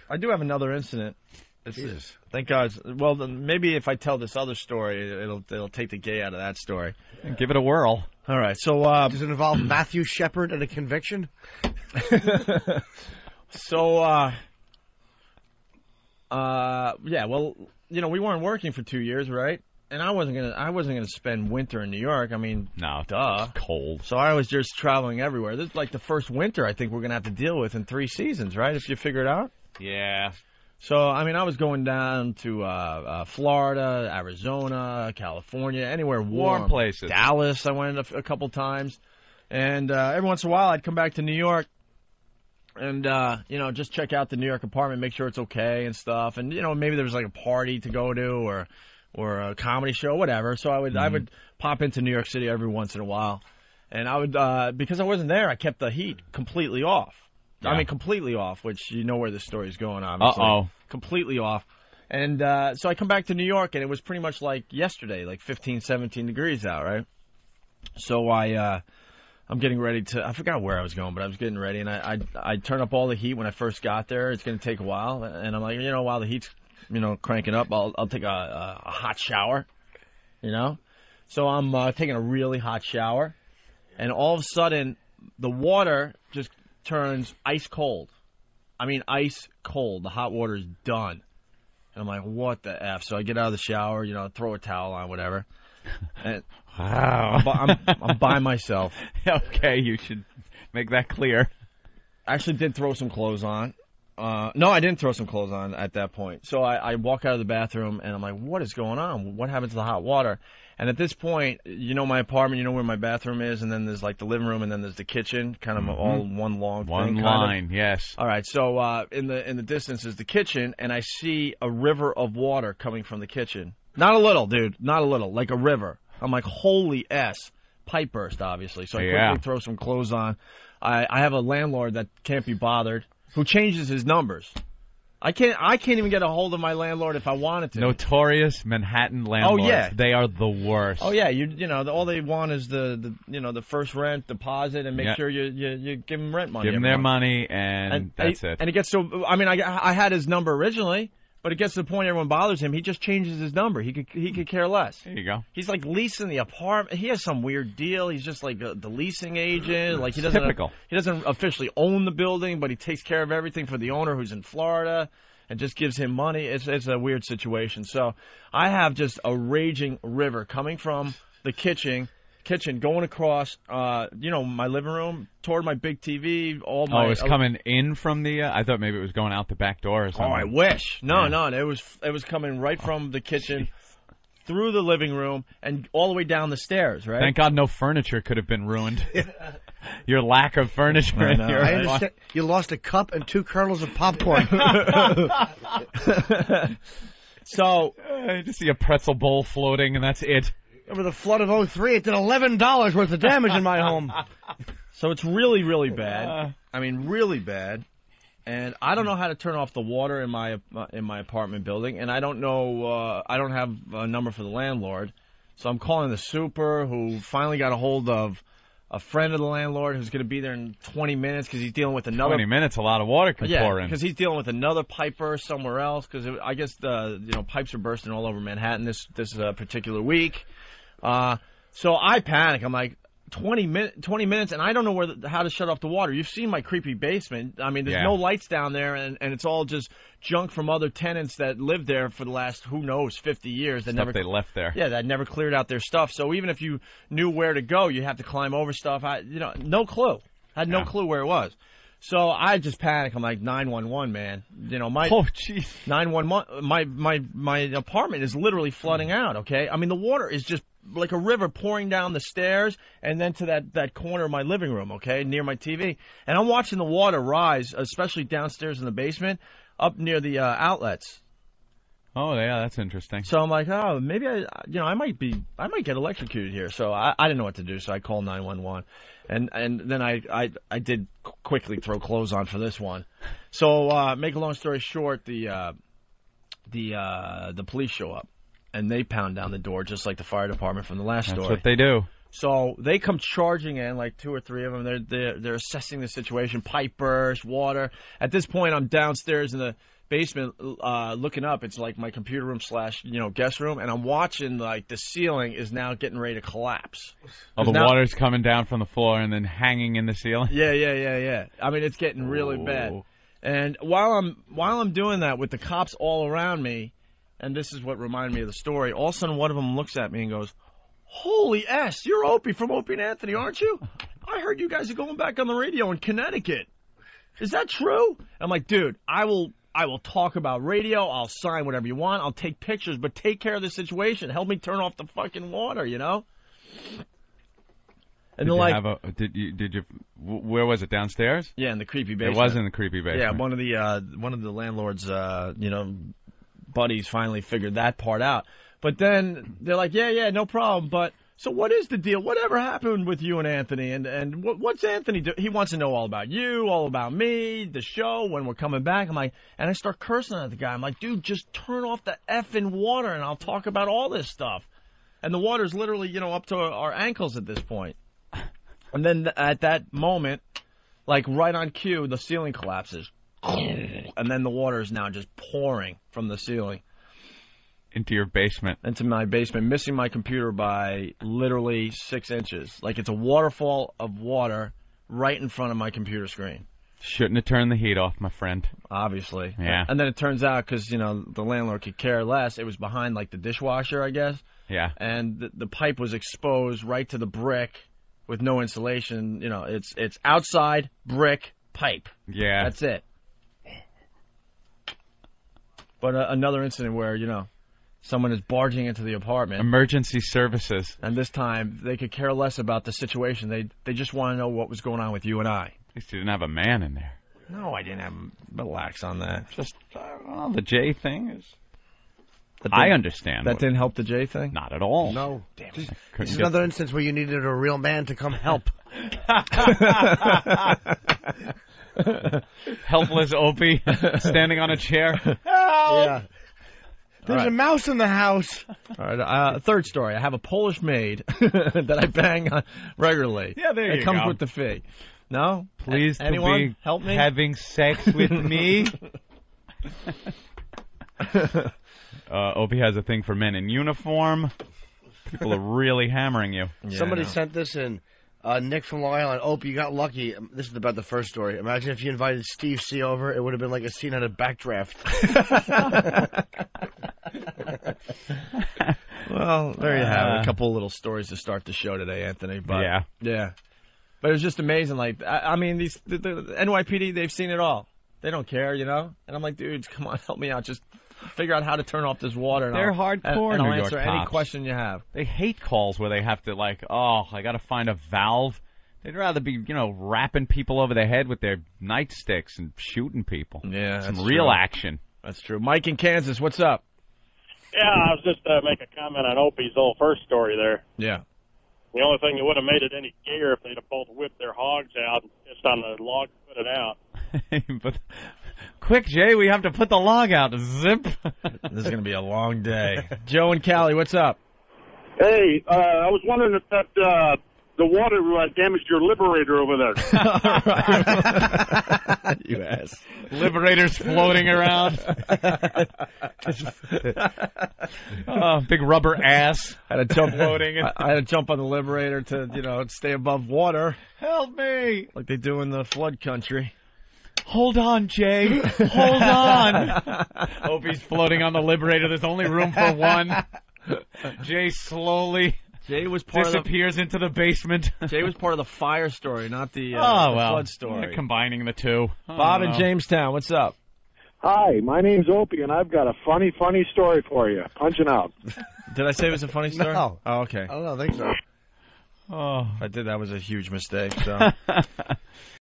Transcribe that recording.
I do have another incident. Jesus. Thank God. Well, then maybe if I tell this other story, it'll take the gay out of that story. Give it a whirl. All right. So Does it involve Matthew Shepard and a conviction? So yeah. Well, you know, we weren't working for 2 years, right? And I wasn't gonna spend winter in New York. I mean, No, duh. it's cold. So I was just traveling everywhere. This is like the first winter I think we're gonna have to deal with in 3 seasons, right? If you figure it out. Yeah. So, I mean, I was going down to Florida, Arizona, California, anywhere warm. places. Dallas, I went a couple times. And every once in a while, I'd come back to New York and, you know, just check out the New York apartment, make sure it's okay and stuff. And, you know, maybe there was like a party to go to or a comedy show, whatever. So I would pop into New York City every once in a while. And I would, because I wasn't there, I kept the heat completely off. Yeah. I mean, completely off, which you know where this story's going, obviously. Uh-oh. Completely off. And so I come back to New York, and it was pretty much like yesterday, like 15, 17 degrees out, right? So I'm getting ready to – I forgot where I was going, but I was getting ready. And I turn up all the heat when I first got there. It's going to take a while. And I'm like, you know, while the heat's, you know, cranking up, I'll take a hot shower, you know? So I'm taking a really hot shower. And all of a sudden, the water just – turns ice cold. I mean, ice cold. The hot water is done. And I'm like, what the F? So I get out of the shower, you know, throw a towel on, whatever. And Wow. I'm by myself. Okay, you should make that clear. I actually did throw some clothes on. No, I didn't throw some clothes on at that point. So I walk out of the bathroom, and I'm like, what is going on? What happened to the hot water? And at this point, you know my apartment, you know where my bathroom is, and then there's like the living room, and then there's the kitchen, kind of all one long thing. One line, yes. All right, so in the distance is the kitchen, and I see a river of water coming from the kitchen. Not a little, dude, not a little, like a river. I'm like, holy S. Pipe burst, obviously. So I quickly throw some clothes on. I have a landlord that can't be bothered, who changes his numbers. I can't even get a hold of my landlord if I wanted to. Notorious Manhattan landlords. Oh, yeah. They are the worst. Oh yeah, you know all they want is the first rent deposit and make sure you give them rent money. Give them their money and that's it. And it gets so I mean I had his number originally, but it gets to the point everyone bothers him. He just changes his number. He could care less. There you go. He's like leasing the apartment. He has some weird deal. He's just like the leasing agent. Like he doesn't Typical. He doesn't officially own the building, but he takes care of everything for the owner who's in Florida and just gives him money. It's a weird situation. So I have just a raging river coming from the kitchen going across my living room toward my big TV. It's coming in from the I thought maybe it was going out the back door or something. Oh, I wish. No, it was coming right from the kitchen through the living room and all the way down the stairs, right? Thank God no furniture could have been ruined. Your lack of furniture. I know. I understand. You lost a cup and 2 kernels of popcorn. So I just see a pretzel bowl floating and that's it. Over the flood of '03, it did $11 worth of damage in my home. So it's really, really bad. I mean, really bad. And I don't know how to turn off the water in my apartment building, and I don't know. I don't have a number for the landlord, so I'm calling the super, who finally got a hold of a friend of the landlord who's going to be there in 20 minutes because he's dealing with another. 20 minutes, a lot of water can pour in. Because he's dealing with another pipe burst somewhere else. Because I guess pipes are bursting all over Manhattan this particular week. So I panic. I'm like, 20 minutes, and I don't know how to shut off the water. You've seen my creepy basement. I mean, there's no lights down there, and it's all just junk from other tenants that lived there for the last, who knows, 50 years. They left there. Yeah, that never cleared out their stuff. So even if you knew where to go, you have to climb over stuff. No clue. I had no clue where it was. So I just panic. I'm like, 911, man. Oh, jeez. 911. My apartment is literally flooding out. Okay, I mean the water is just like a river pouring down the stairs and then to that corner of my living room. Okay, near my TV, and I'm watching the water rise, especially downstairs in the basement, up near the outlets. Oh yeah, that's interesting. So I'm like, oh, maybe I might get electrocuted here. So I didn't know what to do. So I called 911. And then I did quickly throw clothes on for this one. So make a long story short, the police show up and they pound down the door just like the fire department from the last story. That's what they do. So they come charging in, like 2 or 3 of them. They're assessing the situation, pipe burst, water. At this point, I'm downstairs in the basement, looking up. It's like my computer room / guest room, and I'm watching like the ceiling is now getting ready to collapse. Oh, the water's coming down from the floor and then hanging in the ceiling. Yeah. I mean, it's getting really bad. And while I'm doing that with the cops all around me, and this is what reminded me of the story. All of a sudden, one of them looks at me and goes, "Holy S, you're Opie from Opie and Anthony, aren't you? I heard you guys are going back on the radio in Connecticut. Is that true?" I'm like, "Dude, I will talk about radio. I'll sign whatever you want. I'll take pictures, but take care of the situation. Help me turn off the fucking water, you know?" And they're like, did you? Where was it? Downstairs? Yeah, in the creepy basement. It was in the creepy basement. Yeah, one of the landlord's, buddies finally figured that part out. But then they're like, yeah, no problem. But so what is the deal? Whatever happened with you and Anthony? And what's Anthony do? He wants to know all about you, all about me, the show, when we're coming back. I'm like, and I start cursing at the guy. I'm like, dude, just turn off the effing water and I'll talk about all this stuff. And the water's literally, up to our ankles at this point. And then at that moment, like right on cue, the ceiling collapses. And then the water is now just pouring from the ceiling. Into your basement. Into my basement, missing my computer by literally 6 inches. Like it's a waterfall of water right in front of my computer screen. Shouldn't have turned the heat off, my friend. Obviously. Yeah. And then it turns out, because, the landlord could care less, it was behind, like, the dishwasher, I guess. Yeah. And the pipe was exposed right to the brick with no insulation. It's outside brick pipe. Yeah. That's it. But another incident where, someone is barging into the apartment. Emergency services. And this time, they could care less about the situation. They just want to know what was going on with you and I. At least you didn't have a man in there. No, I didn't have. Relax on that. Just, the J thing is... I understand. That didn't help the J thing? Not at all. No. Damn. This is another instance where you needed a real man to come help. Helpless Opie standing on a chair. Help! Yeah. There's a mouse in the house. All right. Third story. I have a Polish maid that I bang on regularly. Yeah, there you go. It comes with the fee. No? Please, anyone help me? Having sex with me? Opie has a thing for men in uniform. People are really hammering you. Yeah, somebody sent this in. Nick from Long Island. Opie, you got lucky. This is about the first story. Imagine if you invited Steve C over. It would have been like a scene at a Backdraft. Well, there you have it. A couple of little stories to start the show today, Anthony. But, yeah. But it was just amazing. Like, I mean, the NYPD, they've seen it all. They don't care, And I'm like, dudes, come on, help me out. Just figure out how to turn off this water. And They're hardcore and I'll New York answer cops. any question you have. They hate calls where they have to, I got to find a valve. They'd rather be, wrapping people over the head with their nightsticks and shooting people. Yeah, Some real action. That's true. Mike in Kansas, what's up? Yeah, I was just make a comment on Opie's old first story there. Yeah. The only thing that would have made it any gayer if they'd have both whipped their hogs out and pissed on the log to put it out. But quick, Jay, we have to put the log out. Zip. This is going to be a long day. Joe and Callie, what's up? Hey, I was wondering if that the water damaged your liberator over there. You ass. Liberators floating around. Big rubber ass. I had to jump floating. I had to jump on the liberator to stay above water. Help me! Like they do in the flood country. Hold on, Jay. Hold on. Opie's floating on the liberator. There's only room for one. Jay slowly disappears into the basement. Jay was part of the fire story, not the flood story. They're combining the two. Bob in Jamestown, what's up? Hi, my name's Opie, and I've got a funny story for you. Punching out. Did I say it was a funny story? No. Oh, okay. I don't think so. Oh, I did. That was a huge mistake. So.